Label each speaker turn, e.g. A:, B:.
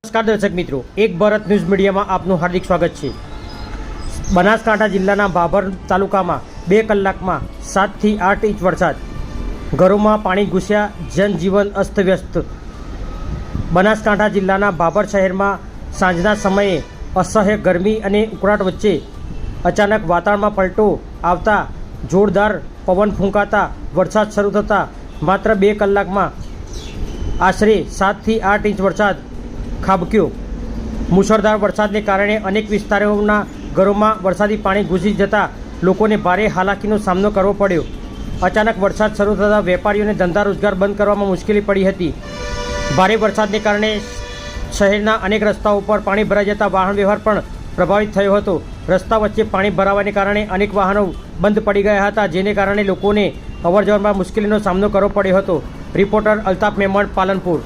A: નમસ્કાર દર્શક મિત્રો, એક ભારત ન્યૂઝ મીડિયામાં આપનું હાર્દિક સ્વાગત છે। બનાસકાંઠા જિલ્લાના ભાભર તાલુકામાં 2 કલાકમાં 7 થી 8 ઇંચ વરસાદ, ઘરોમાં પાણી ઘૂસ્યા, જનજીવન અસ્તવ્યસ્ત। બનાસકાંઠા જિલ્લાના ભાભર શહેરમાં સાંજના સમયે અસહ્ય ગરમી અને ઉકળાટ વચ્ચે અચાનક વાતાવરણમાં પલટો આવતા જોરદાર પવન ફૂંકાતા વરસાદ શરૂ થતાં માત્ર 2 કલાકમાં આશરે 7 થી 8 ઇંચ વરસાદ ખાબક્યો। મુશળધાર વરસાદને કારણે અનેક વિસ્તારોના ઘરોમાં વરસાદી પાણી ઘૂસી જતાં લોકોને ભારે હાલાકીનો સામનો કરવો પડ્યો। અચાનક વરસાદ શરૂ થતાં વેપારીઓને ધંધા રોજગાર બંધ કરવામાં મુશ્કેલી પડી હતી। ભારે વરસાદને કારણે શહેરના અનેક રસ્તાઓ પર પાણી ભરાઈ જતાં વાહન વ્યવહાર પણ પ્રભાવિત થયો હતો। રસ્તા વચ્ચે પાણી ભરાવાને કારણે અનેક વાહનો બંધ પડી ગયા હતા, જેને કારણે લોકોને અવરજવરમાં મુશ્કેલીનો સામનો કરવો પડ્યો હતો। રિપોર્ટર અલ્તાફ મેમણ, પાલનપુર।